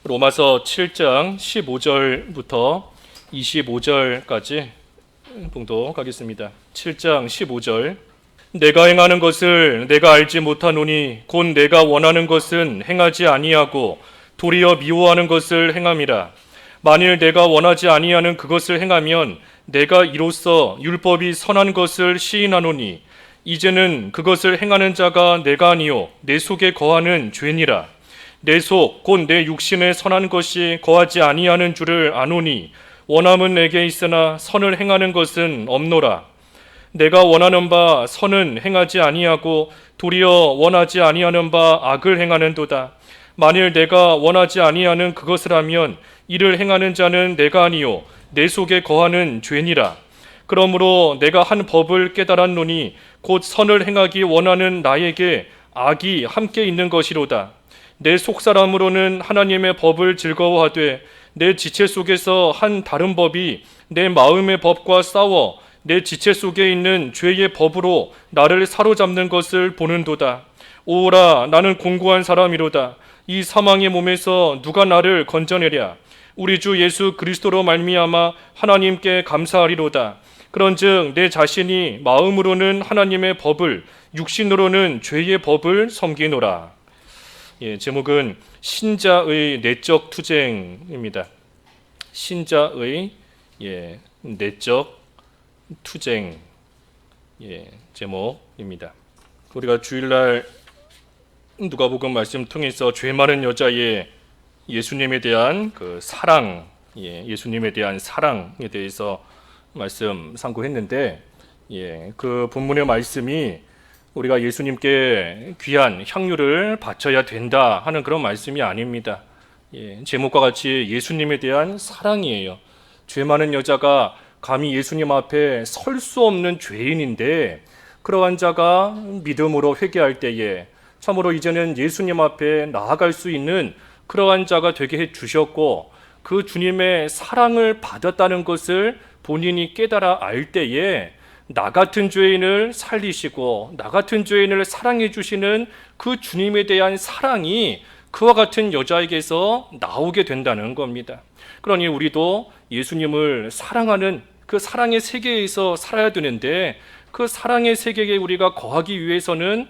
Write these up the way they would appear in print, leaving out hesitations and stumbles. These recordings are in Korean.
로마서 7장 15절부터 25절까지 봉독하겠습니다. 7장 15절. 내가 행하는 것을 내가 알지 못하노니 곧 내가 원하는 것은 행하지 아니하고 도리어 미워하는 것을 행함이라. 만일 내가 원하지 아니하는 그것을 행하면 내가 이로써 율법이 선한 것을 시인하노니 이제는 그것을 행하는 자가 내가 아니요 내 속에 거하는 죄니라. 내 속 곧 내 육신에 선한 것이 거하지 아니하는 줄을 아노니 원함은 내게 있으나 선을 행하는 것은 없노라. 내가 원하는 바 선은 행하지 아니하고 도리어 원하지 아니하는 바 악을 행하는도다. 만일 내가 원하지 아니하는 그것을 하면 이를 행하는 자는 내가 아니요 내 속에 거하는 죄니라. 그러므로 내가 한 법을 깨달았노니 곧 선을 행하기 원하는 나에게 악이 함께 있는 것이로다. 내 속사람으로는 하나님의 법을 즐거워하되 내 지체 속에서 한 다른 법이 내 마음의 법과 싸워 내 지체 속에 있는 죄의 법으로 나를 사로잡는 것을 보는도다. 오라, 나는 공고한 사람이로다. 이 사망의 몸에서 누가 나를 건져내랴. 우리 주 예수 그리스도로 말미암아 하나님께 감사하리로다. 그런즉 내 자신이 마음으로는 하나님의 법을, 육신으로는 죄의 법을 섬기노라. 제목은 신자의 내적 투쟁입니다. 신자의 내적 투쟁 제목입니다. 우리가 주일날 누가복음 말씀 통해서 죄 많은 여자의 예수님에 대한 그 사랑, 예수님에 대한 사랑에 대해서 말씀 상고했는데, 그 본문의 말씀이 우리가 예수님께 귀한 향유를 바쳐야 된다 하는 그런 말씀이 아닙니다. 제목과 같이 예수님에 대한 사랑이에요. 죄 많은 여자가 감히 예수님 앞에 설 수 없는 죄인인데 그러한 자가 믿음으로 회개할 때에 참으로 이제는 예수님 앞에 나아갈 수 있는 그러한 자가 되게 해주셨고, 그 주님의 사랑을 받았다는 것을 본인이 깨달아 알 때에 나 같은 죄인을 살리시고 나 같은 죄인을 사랑해 주시는 그 주님에 대한 사랑이 그와 같은 여자에게서 나오게 된다는 겁니다. 그러니 우리도 예수님을 사랑하는 그 사랑의 세계에서 살아야 되는데, 그 사랑의 세계에 우리가 거하기 위해서는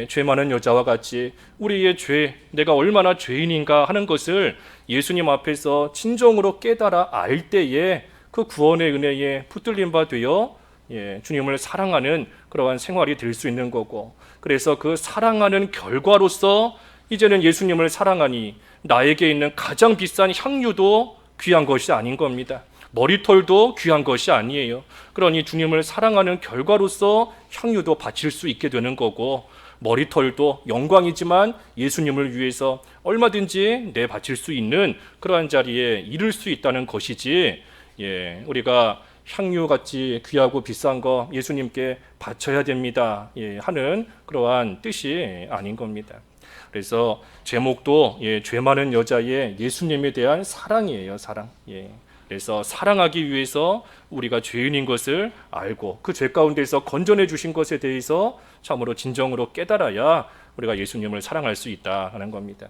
죄 많은 여자와 같이 우리의 죄, 내가 얼마나 죄인인가 하는 것을 예수님 앞에서 진정으로 깨달아 알 때에 그 구원의 은혜에 붙들린 바 되어 주님을 사랑하는 그러한 생활이 될 수 있는 거고, 그래서 그 사랑하는 결과로서 이제는 예수님을 사랑하니 나에게 있는 가장 비싼 향유도 귀한 것이 아닌 겁니다. 머리털도 귀한 것이 아니에요. 그러니 주님을 사랑하는 결과로서 향유도 바칠 수 있게 되는 거고, 머리털도 영광이지만 예수님을 위해서 얼마든지 내바칠 수 있는 그러한 자리에 이를 수 있다는 것이지, 우리가 향유같이 귀하고 비싼 거 예수님께 바쳐야 됩니다 하는 그러한 뜻이 아닌 겁니다. 그래서 제목도 죄 많은 여자의 예수님에 대한 사랑이에요. 사랑. 그래서 사랑하기 위해서 우리가 죄인인 것을 알고 그 죄 가운데서 건져내 주신 것에 대해서 참으로 진정으로 깨달아야 우리가 예수님을 사랑할 수 있다 하는 겁니다.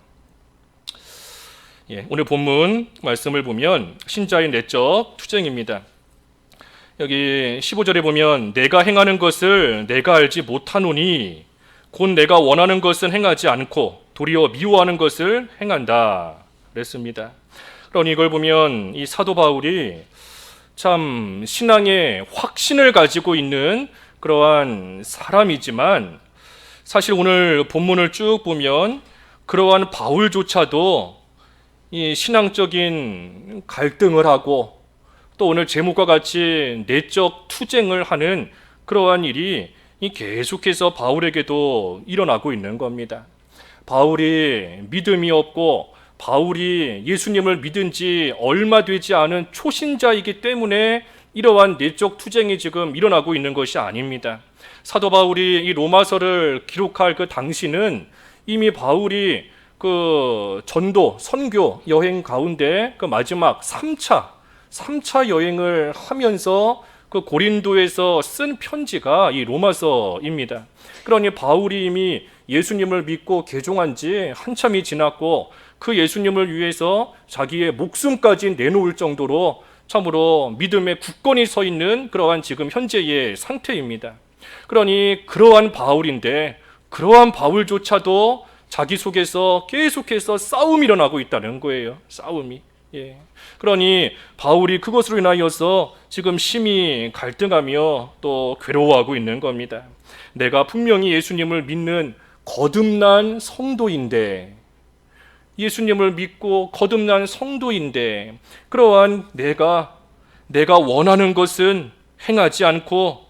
오늘 본문 말씀을 보면 신자의 내적 투쟁입니다. 여기 15절에 보면 내가 행하는 것을 내가 알지 못하노니 곧 내가 원하는 것은 행하지 않고 도리어 미워하는 것을 행한다 그랬습니다. 그러니 이걸 보면 이 사도 바울이 참 신앙의 확신을 가지고 있는 그러한 사람이지만, 사실 오늘 본문을 쭉 보면 그러한 바울조차도 이 신앙적인 갈등을 하고 또 오늘 제목과 같이 내적 투쟁을 하는 그러한 일이 계속해서 바울에게도 일어나고 있는 겁니다. 바울이 믿음이 없고 바울이 예수님을 믿은 지 얼마 되지 않은 초신자이기 때문에 이러한 내적 투쟁이 지금 일어나고 있는 것이 아닙니다. 사도 바울이 이 로마서를 기록할 그 당시는 이미 바울이 그 전도, 선교 여행 가운데 그 마지막 3차 여행을 하면서 그 고린도에서 쓴 편지가 이 로마서입니다. 그러니 바울이 이미 예수님을 믿고 개종한 지 한참이 지났고 그 예수님을 위해서 자기의 목숨까지 내놓을 정도로 참으로 믿음의 굳건히 서 있는 그러한 지금 현재의 상태입니다. 그러니 그러한 바울인데 그러한 바울조차도 자기 속에서 계속해서 싸움이 일어나고 있다는 거예요. 싸움이. 그러니 바울이 그것으로 인하여서 지금 심히 갈등하며 또 괴로워하고 있는 겁니다. 내가 분명히 예수님을 믿는 거듭난 성도인데, 예수님을 믿고 거듭난 성도인데 그러한 내가 원하는 것은 행하지 않고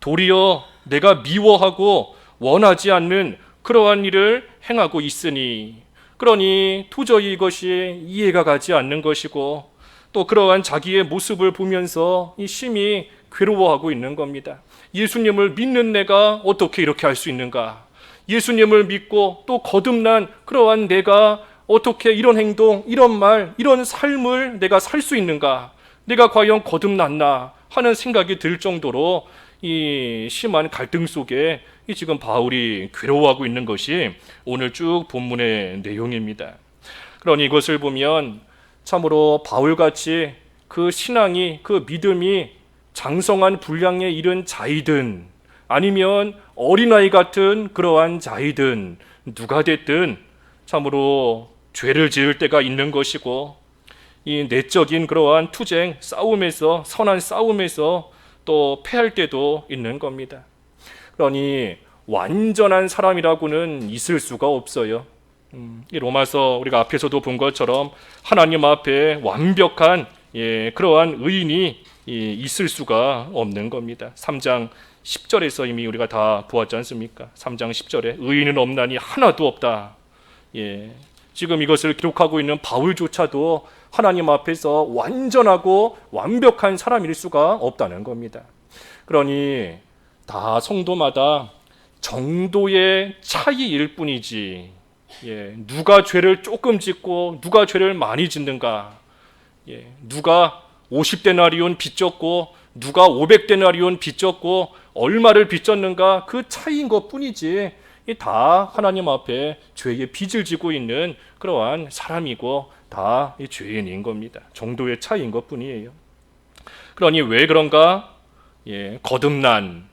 도리어 내가 미워하고 원하지 않는 그러한 일을 행하고 있으니, 그러니 도저히 이것이 이해가 가지 않는 것이고 또 그러한 자기의 모습을 보면서 심히 괴로워하고 있는 겁니다. 예수님을 믿는 내가 어떻게 이렇게 할 수 있는가? 예수님을 믿고 또 거듭난 그러한 내가 어떻게 이런 행동, 이런 말, 이런 삶을 내가 살 수 있는가? 내가 과연 거듭났나? 하는 생각이 들 정도로 이 심한 갈등 속에 지금 바울이 괴로워하고 있는 것이 오늘 쭉 본문의 내용입니다. 그러니 이것을 보면 참으로 바울같이 그 신앙이, 그 믿음이 장성한 분량에 이른 자이든 아니면 어린아이 같은 그러한 자이든 누가 됐든 참으로 죄를 지을 때가 있는 것이고, 이 내적인 그러한 투쟁, 싸움에서, 선한 싸움에서 또 패할 때도 있는 겁니다. 그러니 완전한 사람이라고는 있을 수가 없어요. 이 로마서 우리가 앞에서도 본 것처럼 하나님 앞에 완벽한 그러한 의인이 있을 수가 없는 겁니다. 3장 10절에서 이미 우리가 다 보았지 않습니까? 3장 10절에 의인은 없나니 하나도 없다. 지금 이것을 기록하고 있는 바울조차도 하나님 앞에서 완전하고 완벽한 사람일 수가 없다는 겁니다. 그러니 다 성도마다 정도의 차이일 뿐이지, 누가 죄를 조금 짓고 누가 죄를 많이 짓는가, 누가 50데나리온 빚졌고 누가 500데나리온 빚졌고 얼마를 빚졌는가, 그 차이인 것 뿐이지 다 하나님 앞에 죄의 빚을 지고 있는 그러한 사람이고 다 죄인인 겁니다. 정도의 차이인 것 뿐이에요. 그러니 왜 그런가? 거듭난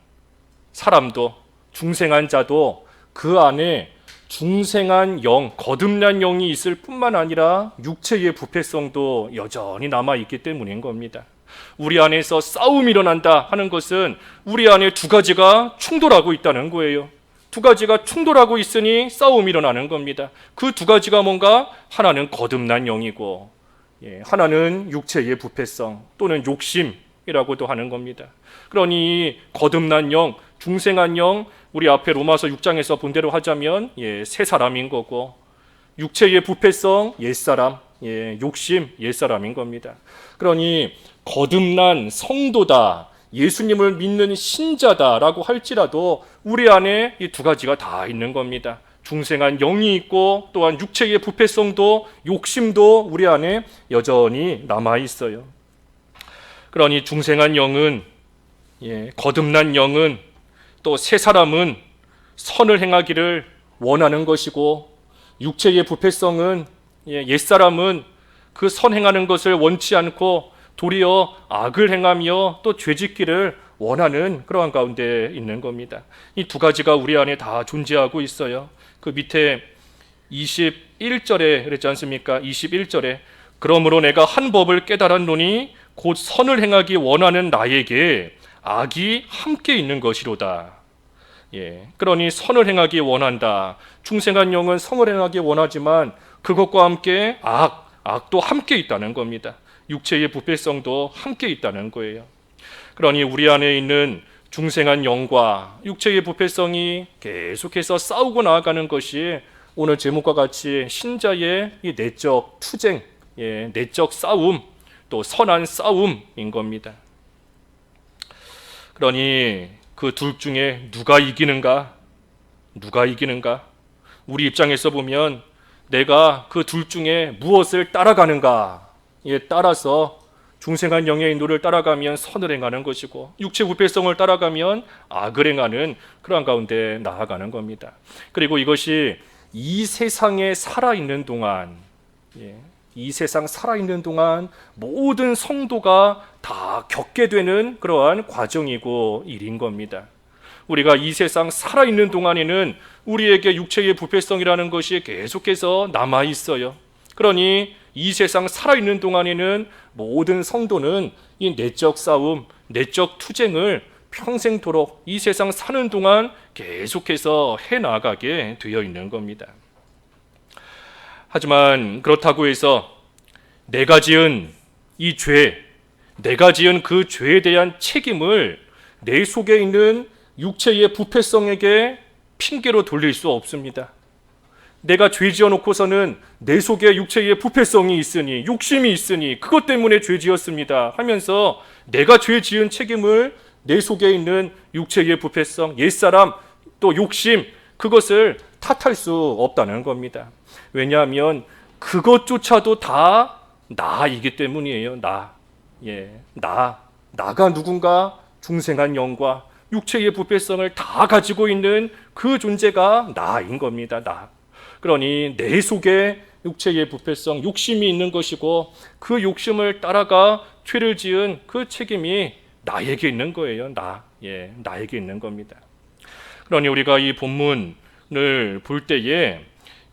사람도, 중생한 자도 그 안에 중생한 영, 거듭난 영이 있을 뿐만 아니라 육체의 부패성도 여전히 남아있기 때문인 겁니다. 우리 안에서 싸움이 일어난다 하는 것은 우리 안에 두 가지가 충돌하고 있다는 거예요. 두 가지가 충돌하고 있으니 싸움이 일어나는 겁니다. 그 두 가지가 뭔가? 하나는 거듭난 영이고 하나는 육체의 부패성 또는 욕심이라고도 하는 겁니다. 그러니 거듭난 영, 중생한 영, 우리 앞에 로마서 6장에서 본 대로 하자면 새 사람인 거고, 육체의 부패성, 옛사람, 욕심, 옛사람인 겁니다. 그러니 거듭난 성도다, 예수님을 믿는 신자다라고 할지라도 우리 안에 이 두 가지가 다 있는 겁니다. 중생한 영이 있고 또한 육체의 부패성도, 욕심도 우리 안에 여전히 남아 있어요. 그러니 중생한 영은, 거듭난 영은, 또 새 사람은 선을 행하기를 원하는 것이고, 육체의 부패성은, 옛사람은 그 선행하는 것을 원치 않고 도리어 악을 행하며 또 죄짓기를 원하는 그러한 가운데 있는 겁니다. 이 두 가지가 우리 안에 다 존재하고 있어요. 그 밑에 21절에 그랬지 않습니까? 21절에 그러므로 내가 한 법을 깨달았노니 곧 선을 행하기 원하는 나에게 악이 함께 있는 것이로다. 그러니 선을 행하기 원한다. 중생한 영은 선을 행하기 원하지만 그것과 함께 악도 함께 있다는 겁니다. 육체의 부패성도 함께 있다는 거예요. 그러니 우리 안에 있는 중생한 영과 육체의 부패성이 계속해서 싸우고 나아가는 것이 오늘 제목과 같이 신자의 이 내적 투쟁, 내적 싸움, 또 선한 싸움인 겁니다. 그러니 그 둘 중에 누가 이기는가? 우리 입장에서 보면 내가 그 둘 중에 무엇을 따라가는가에 따라서 중생한 영의 인도를 따라가면 선을 행하는 것이고, 육체 부패성을 따라가면 악을 행하는 그러한 가운데 나아가는 겁니다. 그리고 이것이 이 세상에 살아있는 동안, 예. 이 세상 살아있는 동안 모든 성도가 다 겪게 되는 그러한 과정이고 일인 겁니다. 우리가 이 세상 살아있는 동안에는 우리에게 육체의 부패성이라는 것이 계속해서 남아있어요. 그러니 이 세상 살아있는 동안에는 모든 성도는 이 내적 싸움, 내적 투쟁을 평생토록 이 세상 사는 동안 계속해서 해나가게 되어 있는 겁니다. 하지만 그렇다고 해서 내가 지은 이 죄, 내가 지은 그 죄에 대한 책임을 내 속에 있는 육체의 부패성에게 핑계로 돌릴 수 없습니다. 내가 죄 지어놓고서는 내 속에 육체의 부패성이 있으니, 욕심이 있으니 그것 때문에 죄 지었습니다 하면서 내가 죄 지은 책임을 내 속에 있는 육체의 부패성, 옛사람, 또 욕심, 그것을 탓할 수 없다는 겁니다. 왜냐하면 그것조차도 다 나이기 때문이에요. 나가 누군가 중생한 영과 육체의 부패성을 다 가지고 있는 그 존재가 나인 겁니다. 나. 그러니 내 속에 육체의 부패성, 욕심이 있는 것이고 그 욕심을 따라가 죄를 지은 그 책임이 나에게 있는 거예요. 나에게 있는 겁니다. 그러니 우리가 이 본문을 볼 때에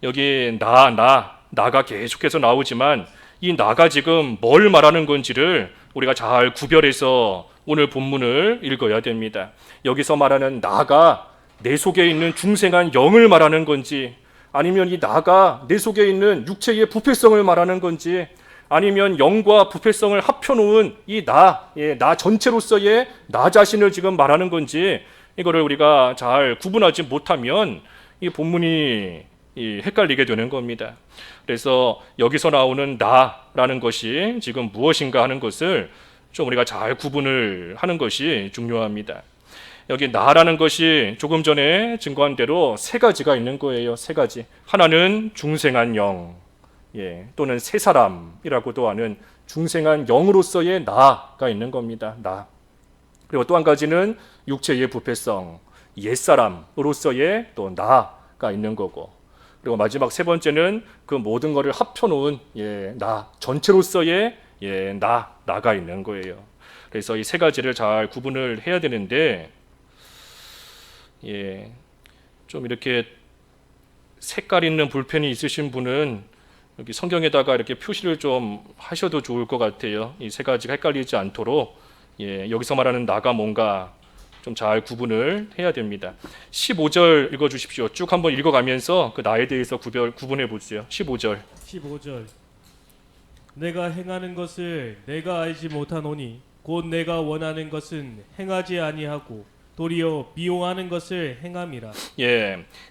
여기 나가 계속해서 나오지만 이 나가 지금 뭘 말하는 건지를 우리가 잘 구별해서 오늘 본문을 읽어야 됩니다. 여기서 말하는 나가 내 속에 있는 중생한 영을 말하는 건지, 아니면 이 나가 내 속에 있는 육체의 부패성을 말하는 건지, 아니면 영과 부패성을 합쳐놓은 이 나 전체로서의 나 자신을 지금 말하는 건지, 이거를 우리가 잘 구분하지 못하면 이 본문이 헷갈리게 되는 겁니다. 그래서 여기서 나오는 나라는 것이 지금 무엇인가 하는 것을 좀 우리가 잘 구분을 하는 것이 중요합니다. 여기 나라는 것이 조금 전에 증거한 대로 세 가지가 있는 거예요. 세 가지. 하나는 중생한 영, 또는 새 사람이라고도 하는 중생한 영으로서의 나가 있는 겁니다. 나. 그리고 또 한 가지는 육체의 부패성, 옛사람으로서의 또 나가 있는 거고, 그리고 마지막 세 번째는 그 모든 것을 합쳐놓은 나 전체로서의 나가 있는 거예요. 그래서 이 세 가지를 잘 구분을 해야 되는데, 좀 이렇게 색깔 있는 볼펜이 있으신 분은 여기 성경에다가 이렇게 표시를 좀 하셔도 좋을 것 같아요. 이 세 가지가 헷갈리지 않도록 여기서 말하는 나가 뭔가 좀 잘 구분을 해야 됩니다. 15절 읽어주십시오. 쭉 한번 읽어가면서 그 나에 대해서 구분해 보세요. 15절. 내가 행하는 것을 내가 알지 못하노니 곧 내가 원하는 것은 행하지 아니하고 도리어 미워하는 것을 행함이라.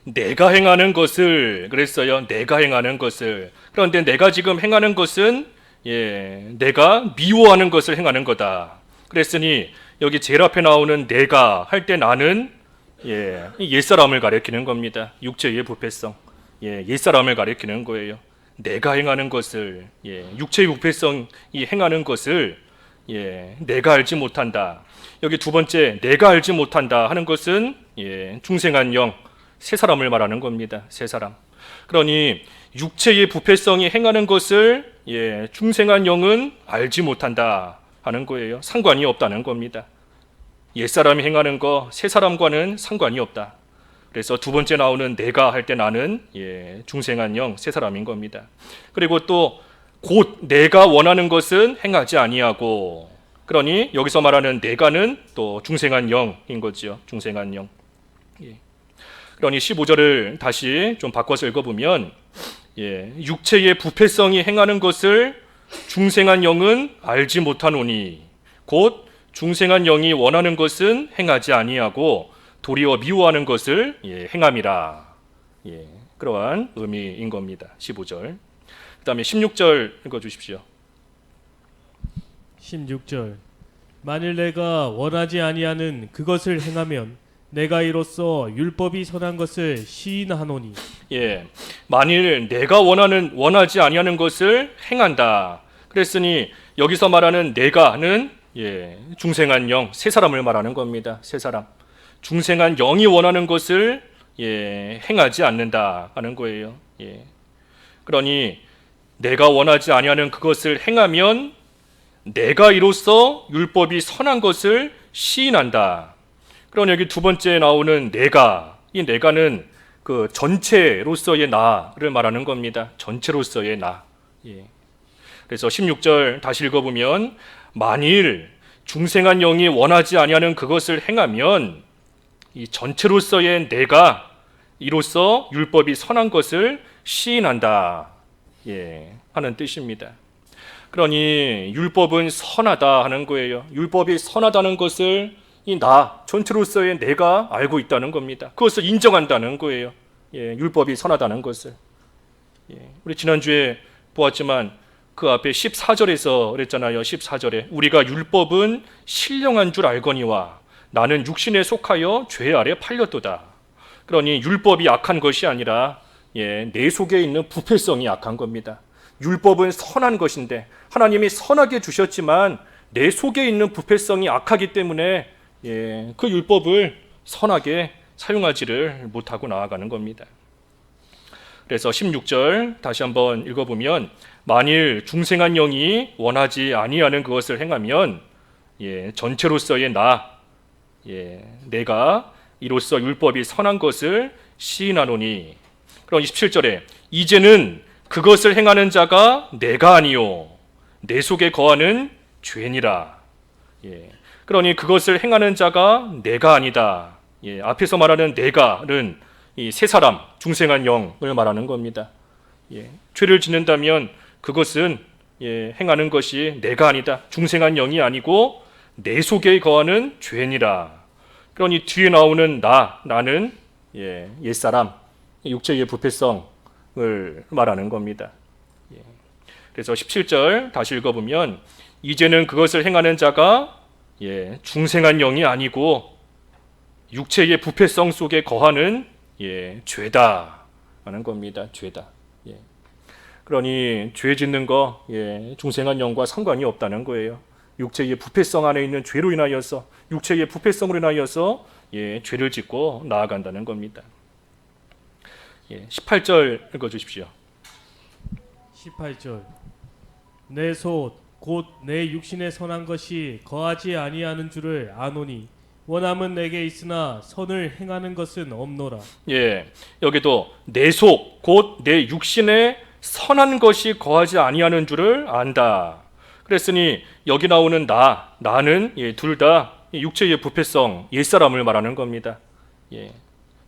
내가 행하는 것을 그랬어요. 내가 행하는 것을. 그런데 내가 지금 행하는 것은 내가 미워하는 것을 행하는 거다. 그랬으니 여기 제일 앞에 나오는 내가 할 때 나는 옛사람을 가리키는 겁니다. 육체의 부패성, 옛사람을 가리키는 거예요. 내가 행하는 것을, 육체의 부패성이 행하는 것을 내가 알지 못한다. 여기 두 번째 내가 알지 못한다 하는 것은 중생한 영, 새 사람을 말하는 겁니다. 새 사람. 그러니 육체의 부패성이 행하는 것을 중생한 영은 알지 못한다 하는 거예요. 상관이 없다는 겁니다. 옛사람이 행하는 거 새 사람과는 상관이 없다. 그래서 두 번째 나오는 내가 할 때 나는 중생한 영, 새 사람인 겁니다. 그리고 또 곧 내가 원하는 것은 행하지 아니하고, 그러니 여기서 말하는 내가는 또 중생한 영인 거지요. 중생한 영. 그러니 15절을 다시 좀 바꿔서 읽어보면 육체의 부패성이 행하는 것을 중생한 영은 알지 못하노니 곧 중생한 영이 원하는 것은 행하지 아니하고 도리어 미워하는 것을 행함이라. 그러한 의미인 겁니다. 15절. 그 다음에 16절 읽어주십시오. 16절 만일 내가 원하지 아니하는 그것을 행하면 내가 이로써 율법이 선한 것을 시인하노니. 만일 내가 원하지 아니하는 것을 행한다. 그랬으니 여기서 말하는 내가는 중생한 영, 새 사람을 말하는 겁니다. 새 사람. 중생한 영이 원하는 것을 행하지 않는다 하는 거예요. 그러니 내가 원하지 아니하는 그것을 행하면 내가 이로써 율법이 선한 것을 시인한다. 그럼 여기 두 번째 나오는 내가, 이 내가는 그 전체로서의 나를 말하는 겁니다. 전체로서의 나. 예. 그래서 16절 다시 읽어보면 만일 중생한 영이 원하지 아니하는 그것을 행하면 이 전체로서의 내가 이로써 율법이 선한 것을 시인한다. 예, 하는 뜻입니다. 그러니 율법은 선하다 하는 거예요. 율법이 선하다는 것을 이 나 전체로서의 내가 알고 있다는 겁니다. 그것을 인정한다는 거예요. 예, 율법이 선하다는 것을. 예, 우리 지난주에 보았지만 그 앞에 14절에서 그랬잖아요. 14절에 우리가 율법은 신령한 줄 알거니와 나는 육신에 속하여 죄 아래 팔렸도다. 그러니 율법이 악한 것이 아니라 내 속에 있는 부패성이 악한 겁니다. 율법은 선한 것인데 하나님이 선하게 주셨지만 내 속에 있는 부패성이 악하기 때문에 그 율법을 선하게 사용하지를 못하고 나아가는 겁니다. 그래서 16절 다시 한번 읽어보면 만일 중생한 영이 원하지 아니하는 그것을 행하면 전체로서의 나, 내가 이로써 율법이 선한 것을 시인하노니. 그럼 27절에 이제는 그것을 행하는 자가 내가 아니요 내 속에 거하는 죄니라. 그러니 그것을 행하는 자가 내가 아니다. 앞에서 말하는 내가는 이 세 사람 중생한 영을 말하는 겁니다. 죄를 짓는다면 그것은 행하는 것이 내가 아니다. 중생한 영이 아니고 내 속에 거하는 죄니라. 그러니 뒤에 나오는 나는 옛사람, 육체의 부패성을 말하는 겁니다. 그래서 17절 다시 읽어보면 이제는 그것을 행하는 자가 중생한 영이 아니고 육체의 부패성 속에 거하는 죄다 하는 겁니다. 죄다. 그러니 죄 짓는 거 중생한 영과 상관이 없다는 거예요. 육체의 부패성 안에 있는 죄로 인하여서 육체의 부패성으로 인하여서 죄를 짓고 나아간다는 겁니다. 18절 읽어주십시오. 18절 내 솥 곧 내 육신에 선한 것이 거하지 아니하는 줄을 아노니 원함은 내게 있으나 선을 행하는 것은 없노라. 여기도 내 속 곧 내 육신에 선한 것이 거하지 아니하는 줄을 안다. 그랬으니 여기 나오는 나는 둘 다 육체의 부패성 옛사람을 말하는 겁니다.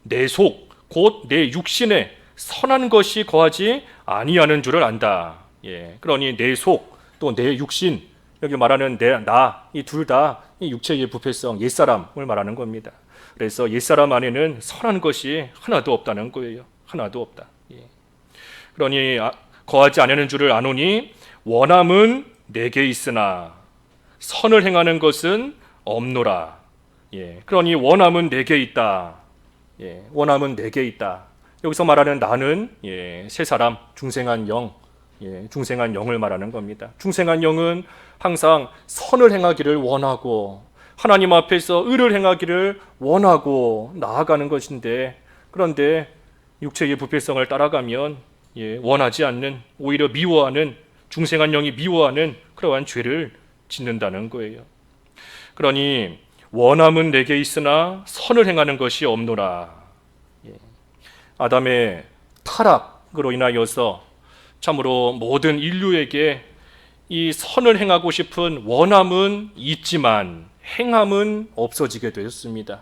내 속 곧 내 육신에 선한 것이 거하지 아니하는 줄을 안다. 그러니 내 속 또 내 육신 여기 말하는 이 둘 다 이 육체의 부패성 옛사람을 말하는 겁니다. 그래서 옛사람 안에는 선한 것이 하나도 없다는 거예요. 하나도 없다. 그러니 거하지 아니하는 줄을 아노니 원함은 내게 있으나 선을 행하는 것은 없노라. 그러니 원함은 내게 있다. 원함은 내게 있다. 여기서 말하는 나는 세 사람 중생한 영, 중생한 영을 말하는 겁니다. 중생한 영은 항상 선을 행하기를 원하고 하나님 앞에서 의를 행하기를 원하고 나아가는 것인데 그런데 육체의 부패성을 따라가면 원하지 않는 오히려 미워하는 중생한 영이 미워하는 그러한 죄를 짓는다는 거예요. 그러니 원함은 내게 있으나 선을 행하는 것이 없노라. 아담의 타락으로 인하여서 참으로 모든 인류에게 이 선을 행하고 싶은 원함은 있지만 행함은 없어지게 되었습니다.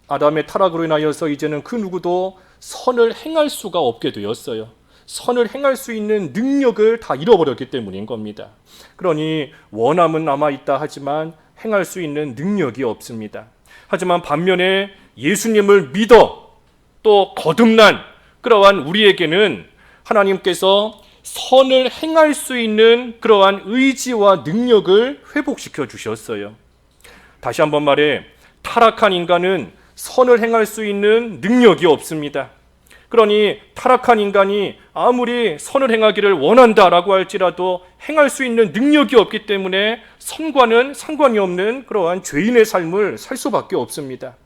아담의 타락으로 인하여서 이제는 그 누구도 선을 행할 수가 없게 되었어요. 선을 행할 수 있는 능력을 다 잃어버렸기 때문인 겁니다. 그러니 원함은 남아있다 하지만 행할 수 있는 능력이 없습니다. 하지만 반면에 예수님을 믿어 또 거듭난 그러한 우리에게는 하나님께서 선을 행할 수 있는 그러한 의지와 능력을 회복시켜 주셨어요. 다시 한번 말해 타락한 인간은 선을 행할 수 있는 능력이 없습니다. 그러니 타락한 인간이 아무리 선을 행하기를 원한다라고 할지라도 행할 수 있는 능력이 없기 때문에 선과는 상관이 없는 그러한 죄인의 삶을 살 수밖에 없습니다.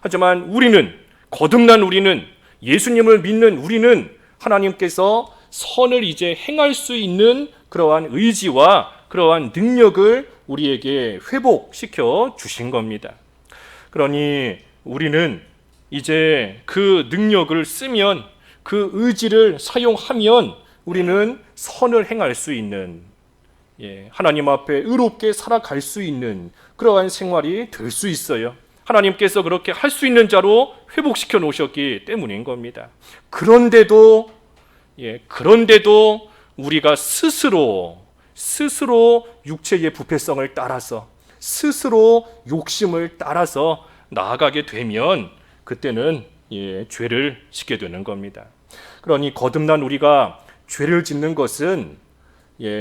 하지만 우리는 거듭난 우리는 예수님을 믿는 우리는 하나님께서 선을 이제 행할 수 있는 그러한 의지와 그러한 능력을 우리에게 회복시켜 주신 겁니다. 그러니 우리는 이제 그 능력을 쓰면, 그 의지를 사용하면 우리는 선을 행할 수 있는, 하나님 앞에 의롭게 살아갈 수 있는 그러한 생활이 될 수 있어요. 하나님께서 그렇게 할 수 있는 자로 회복시켜 놓으셨기 때문인 겁니다. 그런데도 우리가 스스로 육체의 부패성을 따라서, 스스로 욕심을 따라서 나아가게 되면 그때는 죄를 짓게 되는 겁니다. 그러니 거듭난 우리가 죄를 짓는 것은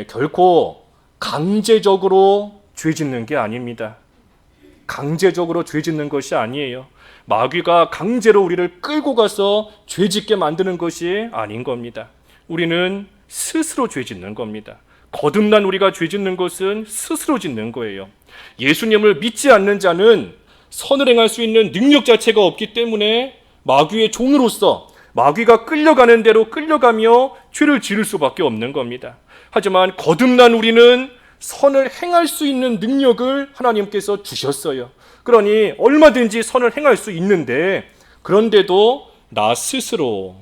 결코 강제적으로 죄 짓는 게 아닙니다. 강제적으로 죄 짓는 것이 아니에요. 마귀가 강제로 우리를 끌고 가서 죄 짓게 만드는 것이 아닌 겁니다. 우리는 스스로 죄 짓는 겁니다. 거듭난 우리가 죄 짓는 것은 스스로 짓는 거예요. 예수님을 믿지 않는 자는 선을 행할 수 있는 능력 자체가 없기 때문에 마귀의 종으로서 마귀가 끌려가는 대로 끌려가며 죄를 지을 수밖에 없는 겁니다. 하지만 거듭난 우리는 선을 행할 수 있는 능력을 하나님께서 주셨어요. 그러니 얼마든지 선을 행할 수 있는데, 그런데도 나 스스로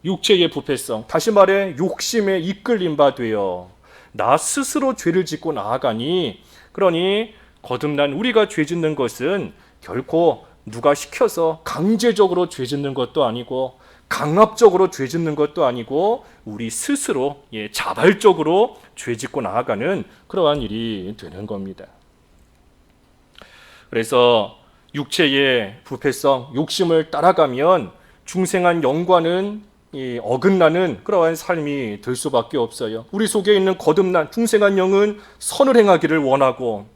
육체의 부패성, 다시 말해 욕심에 이끌림 바 되어 나 스스로 죄를 짓고 나아가니, 그러니 거듭난 우리가 죄 짓는 것은 결코 누가 시켜서 강제적으로 죄 짓는 것도 아니고 강압적으로 죄 짓는 것도 아니고 우리 스스로 자발적으로 죄 짓고 나아가는 그러한 일이 되는 겁니다. 그래서 육체의 부패성, 욕심을 따라가면 중생한 영과는 어긋나는 그러한 삶이 될 수밖에 없어요. 우리 속에 있는 거듭난 중생한 영은 선을 행하기를 원하고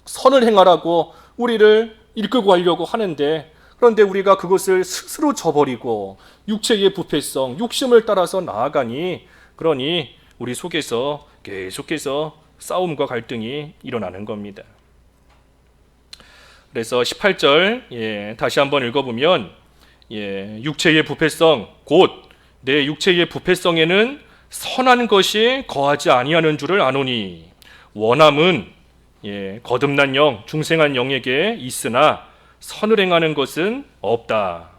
선을 행하라고 우리를 이끌고 가려고 하는데, 그런데 우리가 그것을 스스로 저버리고 육체의 부패성, 욕심을 따라서 나아가니, 그러니 우리 속에서 계속해서 싸움과 갈등이 일어나는 겁니다. 그래서 18절 다시 한번 읽어보면 육체의 부패성 곧 내 육체의 부패성에는 선한 것이 거하지 아니하는 줄을 아노니 원함은 거듭난 영, 중생한 영에게 있으나 선을 행하는 것은 없다.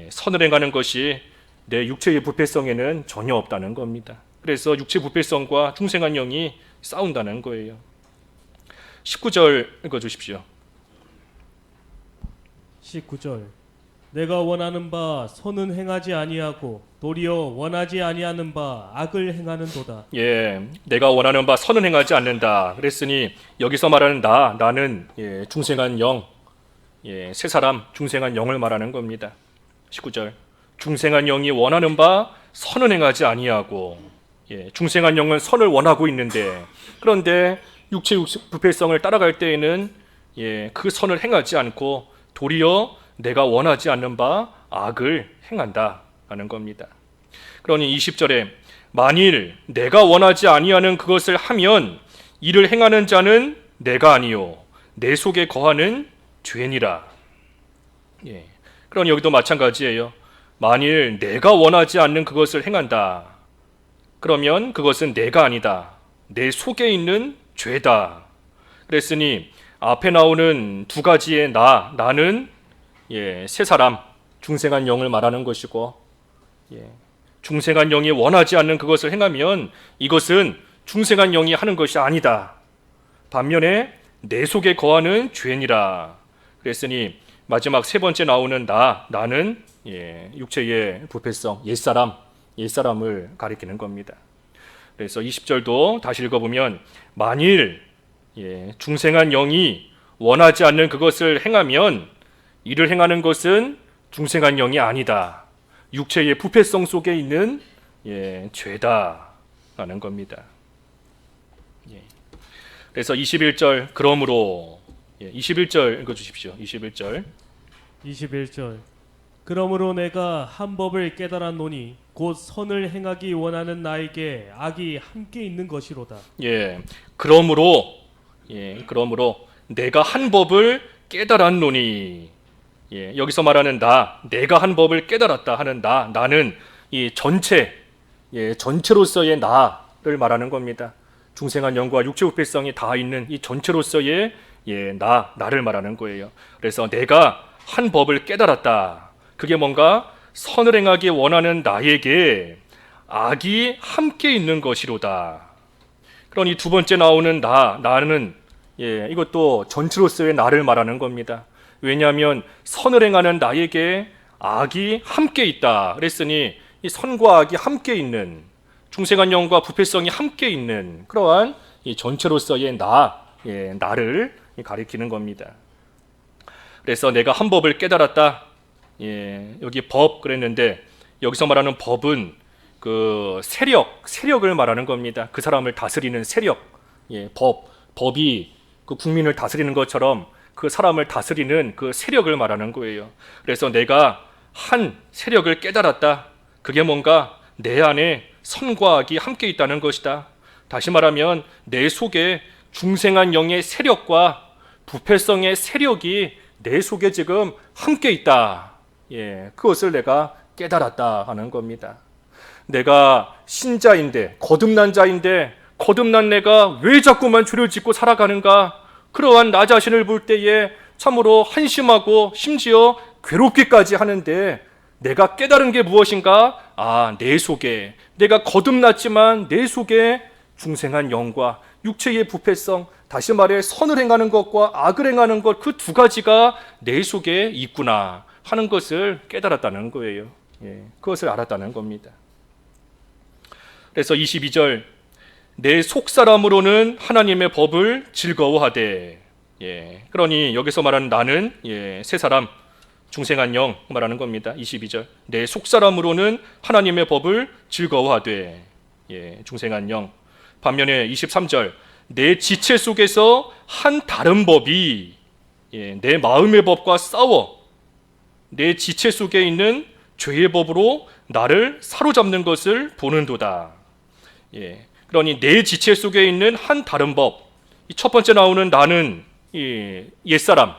선을 행하는 것이 내 육체의 부패성에는 전혀 없다는 겁니다. 그래서 육체 부패성과 중생한 영이 싸운다는 거예요. 19절 읽어주십시오. 19절 내가 원하는 바 선은 행하지 아니하고 도리어 원하지 아니하는 바 악을 행하는도다. 내가 원하는 바 선은 행하지 않는다. 그랬으니 여기서 말하는 나는 중생한 영, 새 사람 중생한 영을 말하는 겁니다. 19절 중생한 영이 원하는 바 선은 행하지 아니하고, 중생한 영은 선을 원하고 있는데, 그런데 육체 부패성을 따라갈 때에는 그 선을 행하지 않고 도리어 내가 원하지 않는 바 악을 행한다라는 겁니다. 그러니 20절에 만일 내가 원하지 아니하는 그것을 하면 이를 행하는 자는 내가 아니요 내 속에 거하는 죄니라. 그러니 여기도 마찬가지예요. 만일 내가 원하지 않는 그것을 행한다, 그러면 그것은 내가 아니다, 내 속에 있는 죄다. 그랬으니 앞에 나오는 두 가지의 나는 새 사람 중생한 영을 말하는 것이고, 중생한 영이 원하지 않는 그것을 행하면 이것은 중생한 영이 하는 것이 아니다. 반면에 내 속에 거하는 죄니라. 그랬으니 마지막 세 번째 나오는 나는 육체의 부패성, 옛사람을 가리키는 겁니다. 그래서 20절도 다시 읽어보면 만일 중생한 영이 원하지 않는 그것을 행하면 이를 행하는 것은 중생한 영이 아니다, 육체의 부패성 속에 있는 죄다라는 겁니다. 그래서 21절 그러므로 21절 읽어주십시오. 21절 그러므로 내가 한 법을 깨달았노니 곧 선을 행하기 원하는 나에게 악이 함께 있는 것이로다. 그러므로 내가 한 법을 깨달았노니, 여기서 말하는 내가 한 법을 깨달았다 하는 나는 이 전체 전체로서의 나를 말하는 겁니다. 중생한 영과 육체 부패성이 다 있는 이 전체로서의 나를 말하는 거예요. 그래서 내가 한 법을 깨달았다. 그게 뭔가 선을 행하기 원하는 나에게 악이 함께 있는 것이로다. 그러니 두 번째 나오는 나는 이것도 전체로서의 나를 말하는 겁니다. 왜냐하면 선을 행하는 나에게 악이 함께 있다. 그랬으니 이 선과 악이 함께 있는, 중생한 영과 부패성이 함께 있는 그러한 이 전체로서의 나를 가리키는 겁니다. 그래서 내가 한 법을 깨달았다. 여기 법 그랬는데 여기서 말하는 법은 그 세력을 말하는 겁니다. 그 사람을 다스리는 세력. 법이 그 국민을 다스리는 것처럼 그 사람을 다스리는 그 세력을 말하는 거예요. 그래서 내가 한 세력을 깨달았다. 그게 뭔가 내 안에 선과 악이 함께 있다는 것이다. 다시 말하면 내 속에 중생한 영의 세력과 부패성의 세력이 내 속에 지금 함께 있다. 그것을 내가 깨달았다 하는 겁니다. 내가 신자인데, 거듭난 자인데, 거듭난 내가 왜 자꾸만 죄를 짓고 살아가는가? 그러한 나 자신을 볼 때에 참으로 한심하고 심지어 괴롭기까지 하는데 내가 깨달은 게 무엇인가? 내 속에, 내가 거듭났지만 내 속에 중생한 영과 육체의 부패성, 다시 말해 선을 행하는 것과 악을 행하는 것, 그 두 가지가 내 속에 있구나 하는 것을 깨달았다는 거예요. 그것을 알았다는 겁니다. 그래서 22절, 내 속사람으로는 하나님의 법을 즐거워하되. 그러니 여기서 말하는 나는 새 사람, 중생한 영 말하는 겁니다. 22절, 내 속사람으로는 하나님의 법을 즐거워하되. 중생한 영. 반면에 23절, 내 지체 속에서 한 다른 법이 내 마음의 법과 싸워 내 지체 속에 있는 죄의 법으로 나를 사로잡는 것을 보는도다. 그러니 내 지체 속에 있는 한 다른 법, 첫 번째 나오는 나는 옛사람,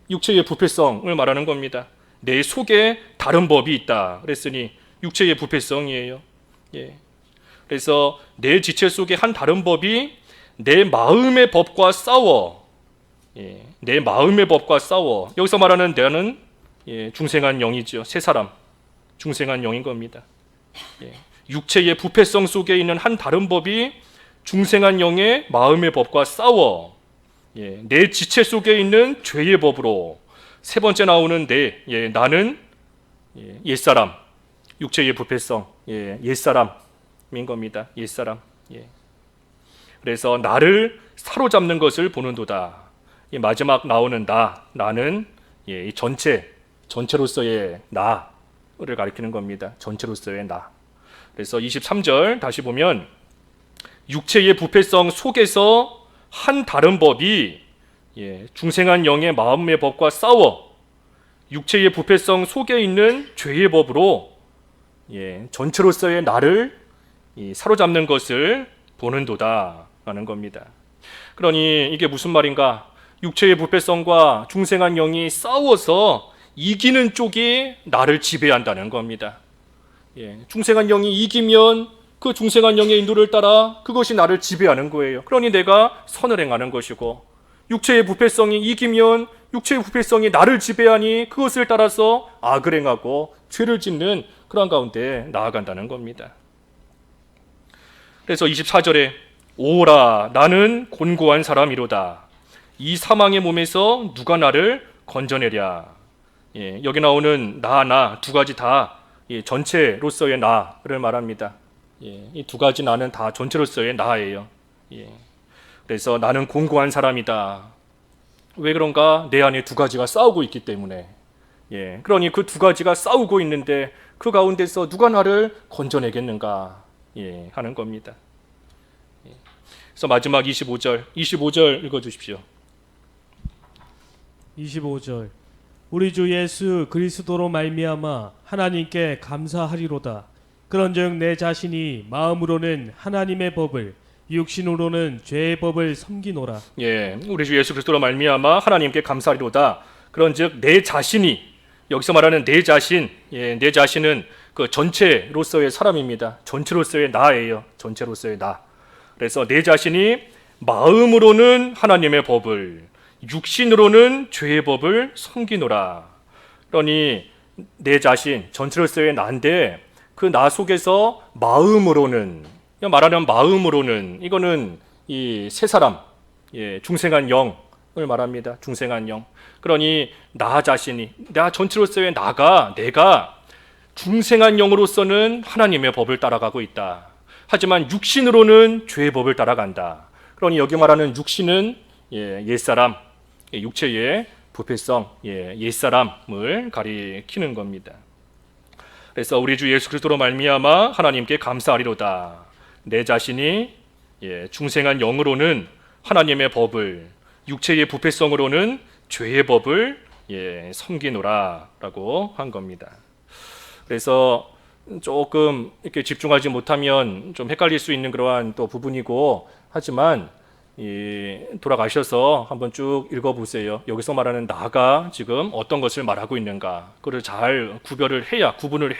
육체의 부패성을 말하는 겁니다. 내 속에 다른 법이 있다 그랬으니 육체의 부패성이에요. 그래서 내 지체 속에 한 다른 법이 내 마음의 법과 싸워. 내 마음의 법과 싸워. 여기서 말하는 나는 중생한 영이죠. 새 사람, 중생한 영인 겁니다. 육체의 부패성 속에 있는 한 다른 법이 중생한 영의 마음의 법과 싸워 내 지체 속에 있는 죄의 법으로. 세 번째 나오는 나는 옛사람, 육체의 부패성, 옛사람인 겁니다. 옛사람. 그래서 나를 사로잡는 것을 보는도다. 마지막 나오는 나는 이 전체로서의 나를 가리키는 겁니다. 전체로서의 나. 그래서 23절 다시 보면 육체의 부패성 속에서 한 다른 법이 중생한 영의 마음의 법과 싸워 육체의 부패성 속에 있는 죄의 법으로 전체로서의 나를 사로잡는 것을 보는도다 라는 겁니다. 그러니 이게 무슨 말인가? 육체의 부패성과 중생한 영이 싸워서 이기는 쪽이 나를 지배한다는 겁니다. 중생한 영이 이기면 그 중생한 영의 인도를 따라 그것이 나를 지배하는 거예요. 그러니 내가 선을 행하는 것이고, 육체의 부패성이 이기면 육체의 부패성이 나를 지배하니 그것을 따라서 악을 행하고 죄를 짓는 그런 가운데 나아간다는 겁니다. 그래서 24절에 오라 나는 곤고한 사람이로다. 이 사망의 몸에서 누가 나를 건져내랴. 여기 나오는 나 두 가지 다 전체로서의 나를 말합니다. 이 두 가지 나는 다 전체로서의 나예요. 그래서 나는 곤고한 사람이다. 왜 그런가? 내 안에 두 가지가 싸우고 있기 때문에. 그러니 그 두 가지가 싸우고 있는데 그 가운데서 누가 나를 건져내겠는가 하는 겁니다. 그래서 마지막 25절 읽어주십시오. 25절, 우리 주 예수 그리스도로 말미암아 하나님께 감사하리로다. 그런즉 내 자신이 마음으로는 하나님의 법을, 육신으로는 죄의 법을 섬기노라. 우리 주 예수 그리스도로 말미암아 하나님께 감사하리로다. 그런즉 내 자신이, 여기서 말하는 내 자신, 내 자신은 그 전체로서의 사람입니다. 전체로서의 나예요. 전체로서의 나. 그래서 내 자신이 마음으로는 하나님의 법을, 육신으로는 죄의 법을 섬기노라. 그러니 내 자신, 전체로서의 나인데 그 나 속에서 마음으로는, 말하는 마음으로는, 이거는 이 세 사람, 중생한 영을 말합니다. 중생한 영. 그러니 나 자신이, 나 전체로서의 나가, 내가 중생한 영으로서는 하나님의 법을 따라가고 있다. 하지만 육신으로는 죄의 법을 따라간다. 그러니 여기 말하는 육신은 옛사람, 육체의 부패성, 옛사람을 가리키는 겁니다. 그래서 우리 주 예수 그리스도로 말미암아 하나님께 감사하리로다. 내 자신이 중생한 영으로는 하나님의 법을, 육체의 부패성으로는 죄의 법을 섬기노라라고 한 겁니다. 그래서 조금 이렇게 집중하지 못하면 좀 헷갈릴 수 있는 그러한 또 부분이고, 하지만 돌아가셔서 한번 쭉 읽어보세요. 여기서 말하는 나가 지금 어떤 것을 말하고 있는가, 그걸 잘 구분을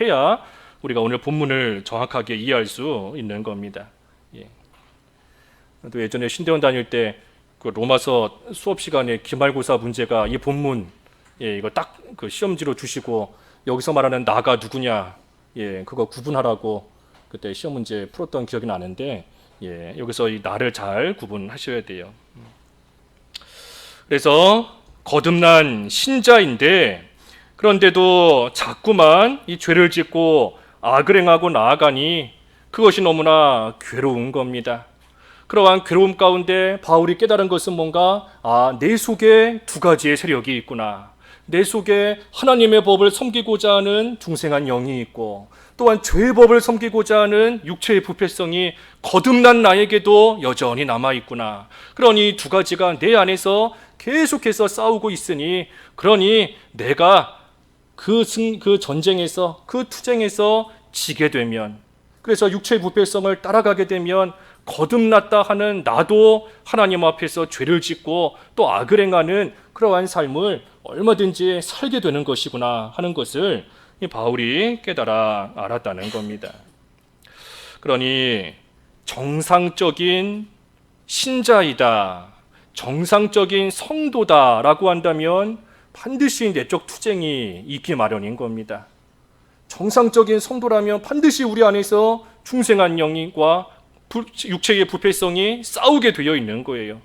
해야 우리가 오늘 본문을 정확하게 이해할 수 있는 겁니다. 또 예전에 신대원 다닐 때 그 로마서 수업 시간에 기말고사 문제가 이 본문 이거 딱 그 시험지로 주시고 여기서 말하는 나가 누구냐, 그거 구분하라고 그때 시험 문제 풀었던 기억이 나는데, 여기서 이 나를 잘 구분하셔야 돼요. 그래서 거듭난 신자인데 그런데도 자꾸만 이 죄를 짓고 악을 행하고 나아가니 그것이 너무나 괴로운 겁니다. 그러한 괴로움 가운데 바울이 깨달은 것은 뭔가, 내 속에 두 가지의 세력이 있구나. 내 속에 하나님의 법을 섬기고자 하는 중생한 영이 있고, 또한 죄의 법을 섬기고자 하는 육체의 부패성이 거듭난 나에게도 여전히 남아있구나. 그러니 두 가지가 내 안에서 계속해서 싸우고 있으니, 그러니 내가 그 전쟁에서, 그 투쟁에서 지게 되면, 그래서 육체의 부패성을 따라가게 되면 거듭났다 하는 나도 하나님 앞에서 죄를 짓고 또 악을 행하는 그러한 삶을 얼마든지 살게 되는 것이구나 하는 것을 바울이 깨달아 알았다는 겁니다. 그러니 정상적인 신자이다, 정상적인 성도다라고 한다면 반드시 내적 투쟁이 있기 마련인 겁니다. 정상적인 성도라면 반드시 우리 안에서 중생한 영과 육체의 부패성이 싸우게 되어 있는 거예요.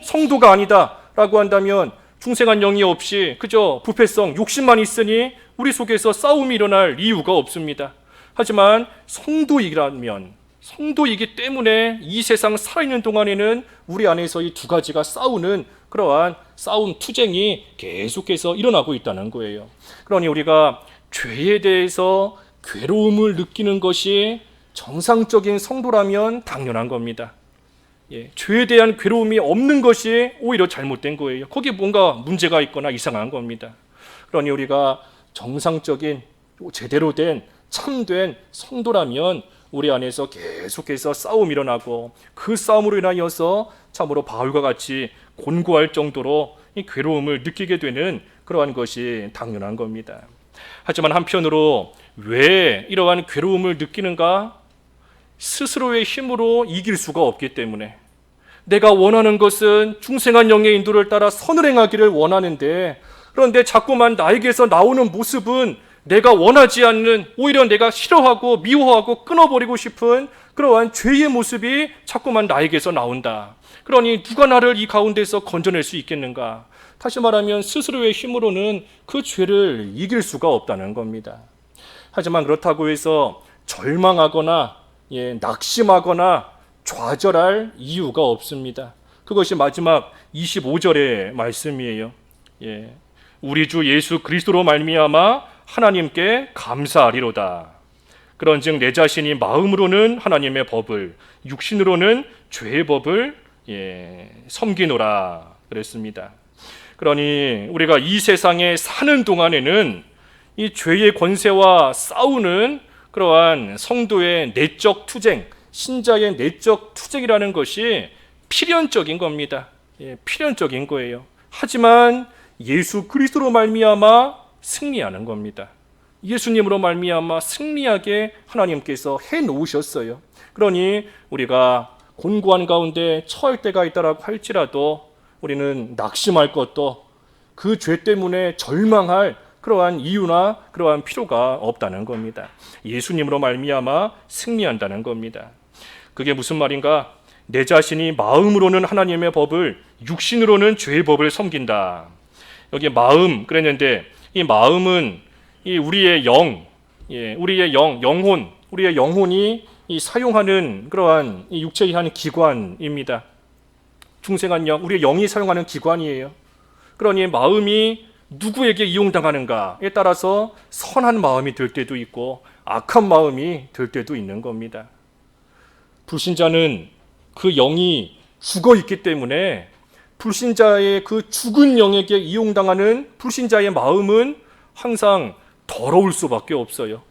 성도가 아니다라고 한다면 중생한 영이 없이 그저 부패성, 욕심만 있으니 우리 속에서 싸움이 일어날 이유가 없습니다. 하지만 성도이라면, 성도이기 때문에 이 세상 살아있는 동안에는 우리 안에서 이 두 가지가 싸우는 그러한 싸움, 투쟁이 계속해서 일어나고 있다는 거예요. 그러니 우리가 죄에 대해서 괴로움을 느끼는 것이 정상적인 성도라면 당연한 겁니다. 죄에 대한 괴로움이 없는 것이 오히려 잘못된 거예요. 거기에 뭔가 문제가 있거나 이상한 겁니다. 그러니 우리가 정상적인, 제대로 된, 참된 성도라면 우리 안에서 계속해서 싸움이 일어나고 그 싸움으로 인하여서 참으로 바울과 같이 곤고할 정도로 이 괴로움을 느끼게 되는 그러한 것이 당연한 겁니다. 하지만 한편으로 왜 이러한 괴로움을 느끼는가? 스스로의 힘으로 이길 수가 없기 때문에, 내가 원하는 것은 중생한 영의 인도를 따라 선을 행하기를 원하는데, 그런데 자꾸만 나에게서 나오는 모습은 내가 원하지 않는, 오히려 내가 싫어하고 미워하고 끊어버리고 싶은 그러한 죄의 모습이 자꾸만 나에게서 나온다. 그러니 누가 나를 이 가운데서 건져낼 수 있겠는가? 다시 말하면 스스로의 힘으로는 그 죄를 이길 수가 없다는 겁니다. 하지만 그렇다고 해서 절망하거나 낙심하거나 좌절할 이유가 없습니다. 그것이 마지막 25절의 말씀이에요. 우리 주 예수 그리스도로 말미암아 하나님께 감사하리로다. 그런즉 내 자신이 마음으로는 하나님의 법을, 육신으로는 죄의 법을 섬기노라 그랬습니다. 그러니 우리가 이 세상에 사는 동안에는 이 죄의 권세와 싸우는 그러한 성도의 내적 투쟁, 신자의 내적 투쟁이라는 것이 필연적인 겁니다. 필연적인 거예요. 하지만 예수 그리스도로 말미암아 승리하는 겁니다. 예수님으로 말미암아 승리하게 하나님께서 해놓으셨어요. 그러니 우리가 곤고한 가운데 처할 때가 있다라고 할지라도 우리는 낙심할 것도, 그 죄 때문에 절망할 그러한 이유나 그러한 필요가 없다는 겁니다. 예수님으로 말미암아 승리한다는 겁니다. 그게 무슨 말인가? 내 자신이 마음으로는 하나님의 법을, 육신으로는 죄의 법을 섬긴다. 여기 마음 그랬는데, 이 마음은 이 우리의 영, 우리의 영혼, 우리의 영혼이 이 사용하는 그러한 이 육체의 한 기관입니다. 중생한 영, 우리의 영이 사용하는 기관이에요. 그러니 마음이 누구에게 이용당하는가에 따라서 선한 마음이 될 때도 있고 악한 마음이 될 때도 있는 겁니다. 불신자는 그 영이 죽어 있기 때문에 불신자의 그 죽은 영에게 이용당하는 불신자의 마음은 항상 더러울 수밖에 없어요.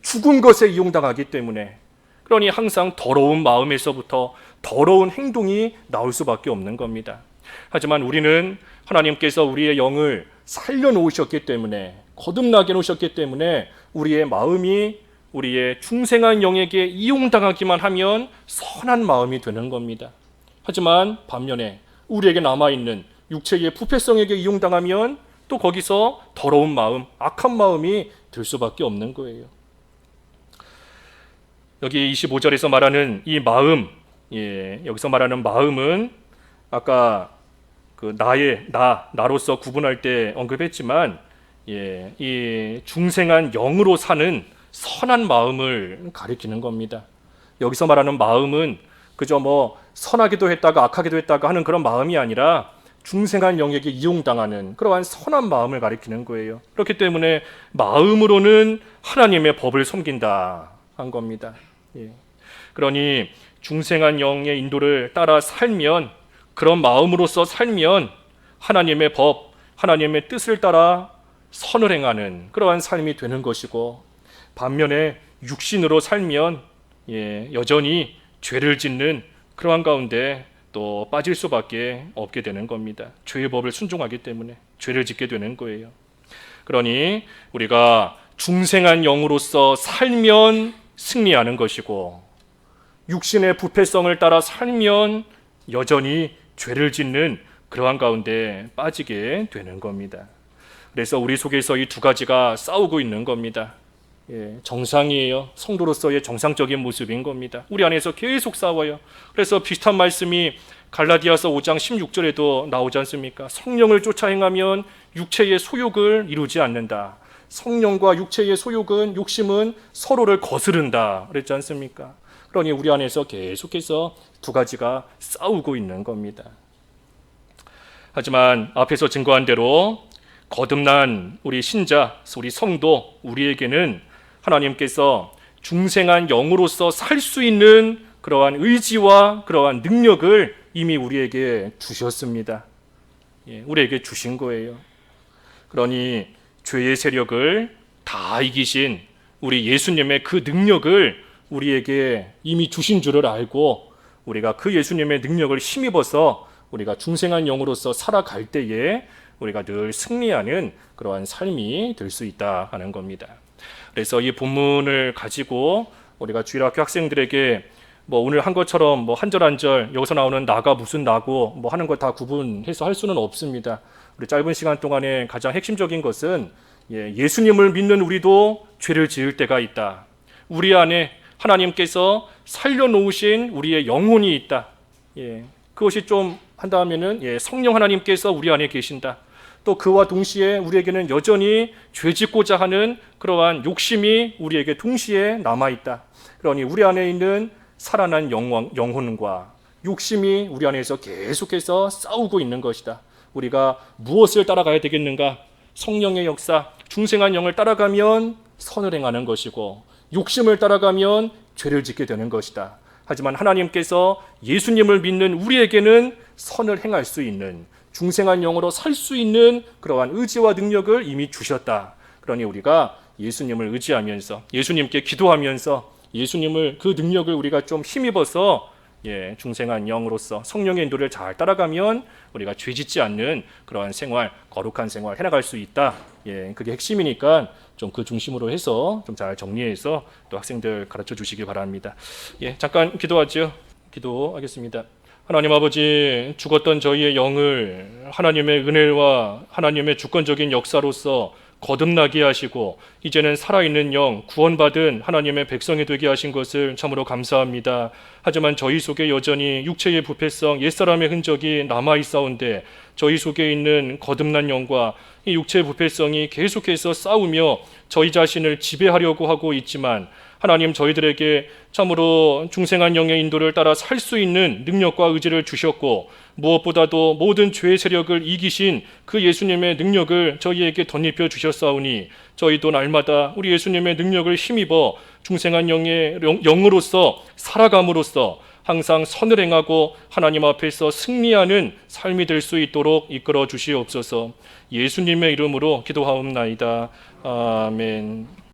죽은 것에 이용당하기 때문에. 그러니 항상 더러운 마음에서부터 더러운 행동이 나올 수밖에 없는 겁니다. 하지만 우리는 하나님께서 우리의 영을 살려놓으셨기 때문에, 거듭나게 놓으셨기 때문에 우리의 마음이 우리의 중생한 영에게 이용당하기만 하면 선한 마음이 되는 겁니다. 하지만 반면에 우리에게 남아있는 육체의 부패성에게 이용당하면 또 거기서 더러운 마음, 악한 마음이 될 수밖에 없는 거예요. 여기 25절에서 말하는 이 마음, 여기서 말하는 마음은 아까 그 나로서 구분할 때 언급했지만, 이 중생한 영으로 사는 선한 마음을 가리키는 겁니다. 여기서 말하는 마음은 그저 뭐 선하기도 했다가 악하기도 했다가 하는 그런 마음이 아니라 중생한 영에게 이용당하는 그러한 선한 마음을 가리키는 거예요. 그렇기 때문에 마음으로는 하나님의 법을 섬긴다 한 겁니다. 그러니 중생한 영의 인도를 따라 살면, 그런 마음으로서 살면 하나님의 법, 하나님의 뜻을 따라 선을 행하는 그러한 삶이 되는 것이고, 반면에 육신으로 살면 여전히 죄를 짓는 그러한 가운데 또 빠질 수밖에 없게 되는 겁니다. 죄의 법을 순종하기 때문에 죄를 짓게 되는 거예요. 그러니 우리가 중생한 영으로서 살면 승리하는 것이고, 육신의 부패성을 따라 살면 여전히 죄를 짓는 그러한 가운데 빠지게 되는 겁니다. 그래서 우리 속에서 이 두 가지가 싸우고 있는 겁니다. 정상이에요. 성도로서의 정상적인 모습인 겁니다. 우리 안에서 계속 싸워요. 그래서 비슷한 말씀이 갈라디아서 5장 16절에도 나오지 않습니까? 성령을 쫓아 행하면 육체의 소욕을 이루지 않는다. 성령과 육체의 소욕은, 욕심은 서로를 거스른다 그랬지 않습니까? 그러니 우리 안에서 계속해서 두 가지가 싸우고 있는 겁니다. 하지만 앞에서 증거한 대로 거듭난 우리 신자, 우리 성도, 우리에게는 하나님께서 중생한 영으로서 살 수 있는 그러한 의지와 그러한 능력을 이미 우리에게 주셨습니다. 우리에게 주신 거예요. 그러니 죄의 세력을 다 이기신 우리 예수님의 그 능력을 우리에게 이미 주신 줄을 알고, 우리가 그 예수님의 능력을 힘입어서 우리가 중생한 영으로서 살아갈 때에 우리가 늘 승리하는 그러한 삶이 될 수 있다 하는 겁니다. 그래서 이 본문을 가지고 우리가 주일학교 학생들에게 뭐 오늘 한 것처럼 뭐 한 절 한 절 여기서 나오는 나가 무슨 나고 뭐 하는 거 다 구분해서 할 수는 없습니다. 우리 짧은 시간 동안에 가장 핵심적인 것은 예수님을 믿는 우리도 죄를 지을 때가 있다. 우리 안에 하나님께서 살려놓으신 우리의 영혼이 있다. 그것이 좀 한다면은 성령 하나님께서 우리 안에 계신다. 또 그와 동시에 우리에게는 여전히 죄 짓고자 하는 그러한 욕심이 우리에게 동시에 남아있다. 그러니 우리 안에 있는 살아난 영혼과 욕심이 우리 안에서 계속해서 싸우고 있는 것이다. 우리가 무엇을 따라가야 되겠는가? 성령의 역사, 중생한 영을 따라가면 선을 행하는 것이고, 욕심을 따라가면 죄를 짓게 되는 것이다. 하지만 하나님께서 예수님을 믿는 우리에게는 선을 행할 수 있는, 중생한 영으로 살 수 있는 그러한 의지와 능력을 이미 주셨다. 그러니 우리가 예수님을 의지하면서, 예수님께 기도하면서 예수님을, 그 능력을 우리가 좀 힘입어서 중생한 영으로서 성령의 인도를 잘 따라가면 우리가 죄짓지 않는 그러한 생활, 거룩한 생활 해나갈 수 있다. 그게 핵심이니까 좀 그 중심으로 해서 좀 잘 정리해서 또 학생들 가르쳐 주시기 바랍니다. 잠깐 기도하죠. 기도하겠습니다. 하나님 아버지, 죽었던 저희의 영을 하나님의 은혜와 하나님의 주권적인 역사로서 거듭나게 하시고 이제는 살아있는 영, 구원받은 하나님의 백성이 되게 하신 것을 참으로 감사합니다. 하지만 저희 속에 여전히 육체의 부패성, 옛사람의 흔적이 남아있사온데 저희 속에 있는 거듭난 영과 이 육체의 부패성이 계속해서 싸우며 저희 자신을 지배하려고 하고 있지만 하나님, 저희들에게 참으로 중생한 영의 인도를 따라 살 수 있는 능력과 의지를 주셨고 무엇보다도 모든 죄의 세력을 이기신 그 예수님의 능력을 저희에게 덧입혀 주셨사오니 저희도 날마다 우리 예수님의 능력을 힘입어 중생한 영으로서 살아감으로써 항상 선을 행하고 하나님 앞에서 승리하는 삶이 될 수 있도록 이끌어 주시옵소서. 예수님의 이름으로 기도하옵나이다. 아멘.